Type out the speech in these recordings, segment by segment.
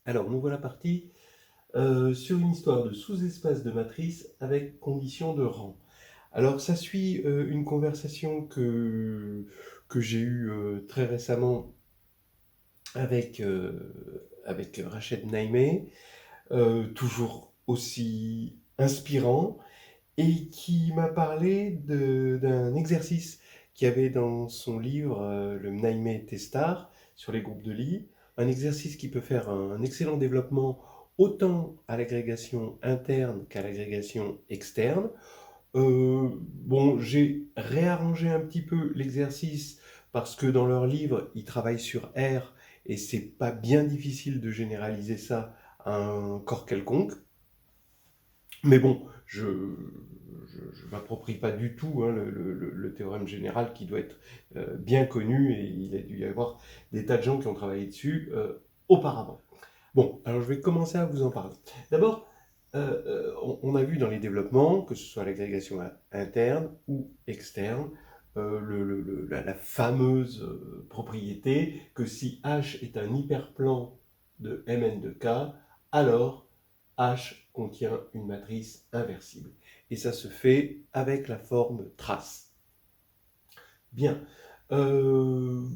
Alors, nous voilà partis sur une histoire de sous-espace de matrice avec condition de rang. Alors, ça suit une conversation que j'ai eue très récemment avec Rachid Naimé, toujours aussi inspirant, et qui m'a parlé d'un exercice qu'il y avait dans son livre, le Naimé Testar, sur les groupes de Lie, un exercice qui peut faire un excellent développement autant à l'agrégation interne qu'à l'agrégation externe. Bon, j'ai réarrangé un petit peu l'exercice parce que dans leur livre, ils travaillent sur R et c'est pas bien difficile de généraliser ça à un corps quelconque. Mais bon, je ne m'approprie pas du tout hein, le théorème général qui doit être bien connu et il a dû y avoir des tas de gens qui ont travaillé dessus auparavant. Bon, alors je vais commencer à vous en parler. D'abord, on a vu dans les développements, que ce soit l'agrégation interne ou externe, la fameuse propriété que si H est un hyperplan de Mn de K, alors H contient une matrice inversible. Et ça se fait avec la forme trace. Bien. Qu'on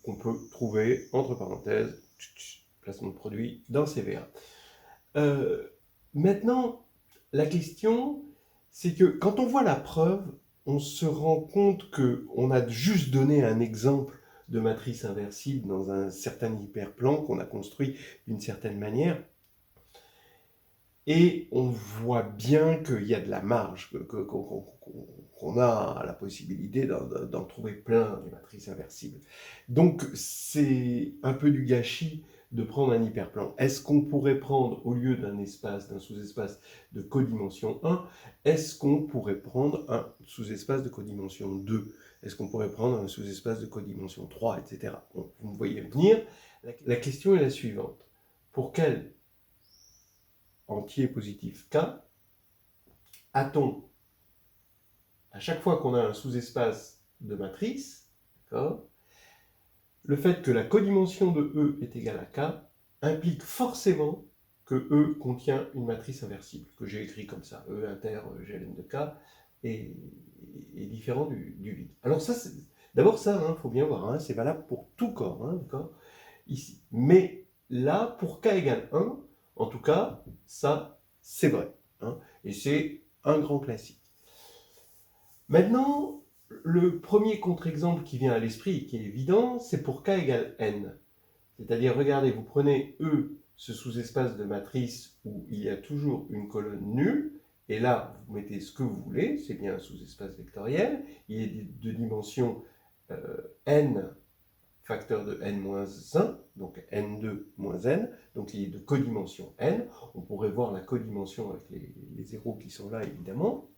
peut trouver, entre parenthèses, placement de produit dans CVA. Maintenant, la question, c'est que quand on voit la preuve, on se rend compte qu'on a juste donné un exemple de matrice inversible dans un certain hyperplan qu'on a construit d'une certaine manière, et on voit bien qu'il y a de la marge, qu'on a la possibilité d'en trouver plein des matrices inversibles. Donc c'est un peu du gâchis de prendre un hyperplan. Est-ce qu'on pourrait prendre, au lieu d'un espace, d'un sous-espace de codimension 1, est-ce qu'on pourrait prendre un sous-espace de codimension 2? Est-ce qu'on pourrait prendre un sous-espace de codimension 3, etc. Bon, vous me voyez venir. La question est la suivante. Pour quel entier positif K, a-t-on, à chaque fois qu'on a un sous-espace de matrice, le fait que la codimension de E est égale à K implique forcément que E contient une matrice inversible, que j'ai écrit comme ça, E inter GLN de K est différent du vide. Alors ça, d'abord ça, faut bien voir, c'est valable pour tout corps, d'accord, ici. Mais là, pour K égale 1, en tout cas, ça, c'est vrai. Et c'est un grand classique. Maintenant, le premier contre-exemple qui vient à l'esprit et qui est évident, c'est pour K égale N. C'est-à-dire, regardez, vous prenez E, ce sous-espace de matrice où il y a toujours une colonne nulle, et là, vous mettez ce que vous voulez, c'est bien un sous-espace vectoriel, il est de dimension n facteur de n-1, donc n2 moins n, donc il est de codimension n. On pourrait voir la codimension avec les zéros qui sont là, évidemment.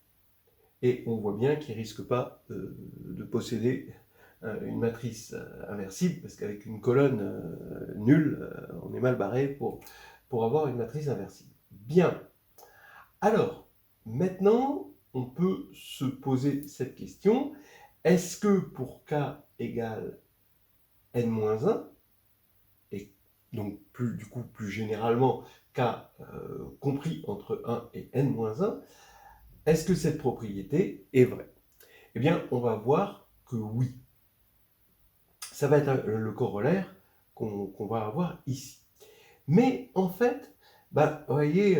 Et on voit bien qu'il ne risque pas de posséder une matrice inversible, parce qu'avec une colonne nulle, on est mal barré pour avoir une matrice inversible. Bien. Alors, maintenant, on peut se poser cette question. Est-ce que pour k égale n-1, et donc du coup plus généralement k compris entre 1 et n-1, est-ce que cette propriété est vraie? Eh bien, on va voir que oui. Ça va être le corollaire qu'on va avoir ici. Mais en fait, vous voyez,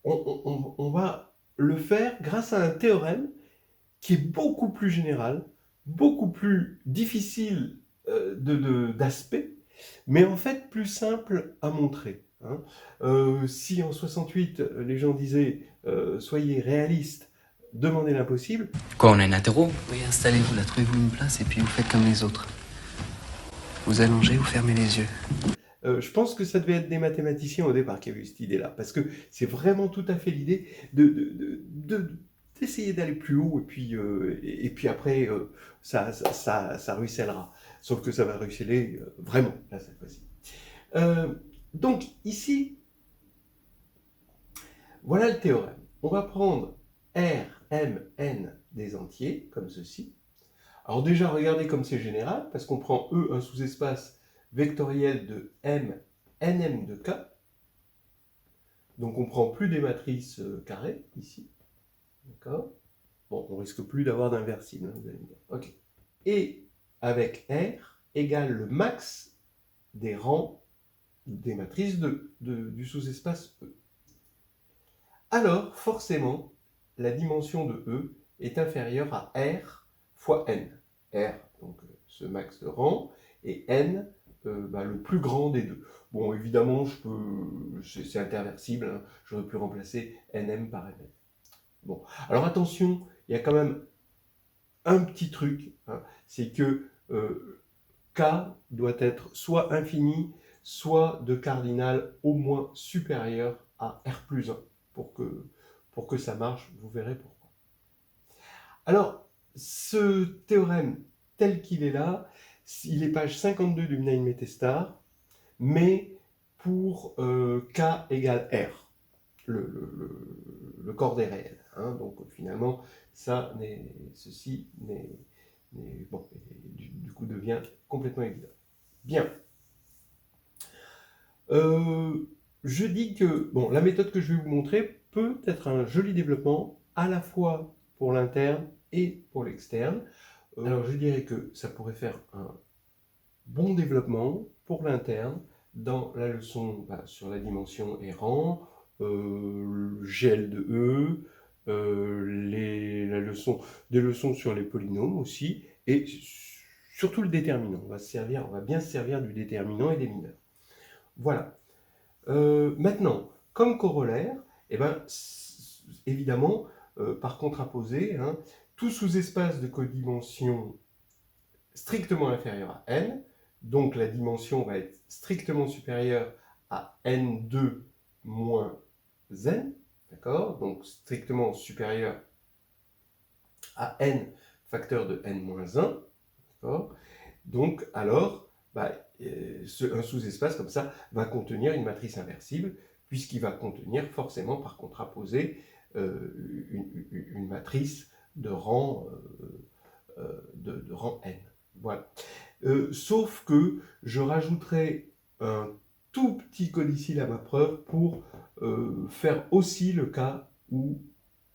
on va le faire grâce à un théorème qui est beaucoup plus général, beaucoup plus difficile d'aspect, mais en fait plus simple à montrer. Si en 68, les gens disaient soyez réalistes, demandez l'impossible. Quoi, on a une interro? Oui, installez-vous là, trouvez-vous une place et puis vous faites comme les autres. Vous allongez, vous fermez les yeux. Je pense que ça devait être des mathématiciens au départ qui avaient eu cette idée-là, parce que c'est vraiment tout à fait l'idée d'essayer d'aller plus haut, et puis après, ça ruissellera. Sauf que ça va ruisseler vraiment, là, cette fois-ci. Donc, ici, voilà le théorème. On va prendre R, M, N des entiers, comme ceci. Alors déjà, regardez comme c'est général, parce qu'on prend E, un sous-espace vectoriel de M nm de k. Donc on prend plus des matrices carrées, ici. D'accord? Bon, on risque plus d'avoir d'inversible, hein, vous allez me dire. Ok. Et avec R égale le max des rangs des matrices du sous-espace E. Alors, forcément, la dimension de E est inférieure à R fois N. R, donc ce max de rang, et N, le plus grand des deux. Bon, évidemment, c'est interversible, hein, j'aurais pu remplacer Nm par Nm. Bon, alors attention, il y a quand même un petit truc, hein, c'est que K doit être soit infini, soit de cardinal au moins supérieur à R plus 1, pour que ça marche, vous verrez pourquoi. Alors, ce théorème tel qu'il est là, il est page 52 du Mnei-Meteistar, mais pour K égale R, le corps des réels. Hein, donc finalement, ceci du coup devient complètement évident. Bien. Je dis que la méthode que je vais vous montrer peut être un joli développement à la fois pour l'interne et pour l'externe. Alors je dirais que ça pourrait faire un bon développement pour l'interne dans la leçon sur la dimension et rang, GL de E, des leçons sur les polynômes aussi, et surtout le déterminant. On va bien se servir du déterminant et des mineurs. Voilà. Maintenant, comme corollaire, évidemment, par contraposé, hein, tout sous-espace de codimension strictement inférieur à n, donc la dimension va être strictement supérieure à n2 moins n, d'accord? Donc strictement supérieur à n facteur de n moins 1, d'accord? Donc alors, un sous-espace comme ça va contenir une matrice inversible, puisqu'il va contenir forcément par contraposé une matrice de rang n. Voilà. Sauf que je rajouterai un tout petit codicile à ma preuve pour faire aussi le cas où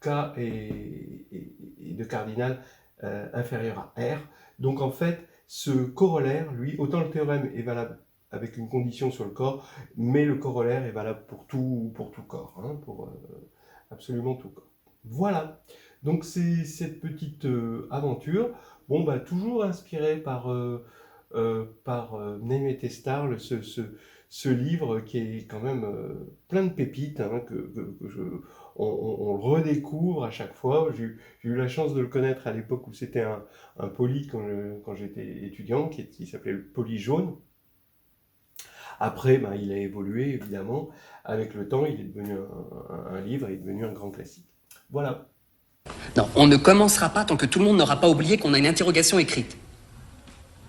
K est de cardinal inférieur à R. Donc en fait, ce corollaire, lui, autant le théorème est valable avec une condition sur le corps, mais le corollaire est valable pour tout corps, hein, pour absolument tout corps. Voilà, donc c'est cette petite aventure, toujours inspirée par Mnei-Meteistar, ce livre qui est quand même plein de pépites, hein, on le redécouvre à chaque fois. J'ai eu la chance de le connaître à l'époque où c'était un poly quand j'étais étudiant, qui s'appelait le poly jaune. Après, il a évolué, évidemment. Avec le temps, il est devenu un livre, il est devenu un grand classique. Voilà. Non, on ne commencera pas tant que tout le monde n'aura pas oublié qu'on a une interrogation écrite.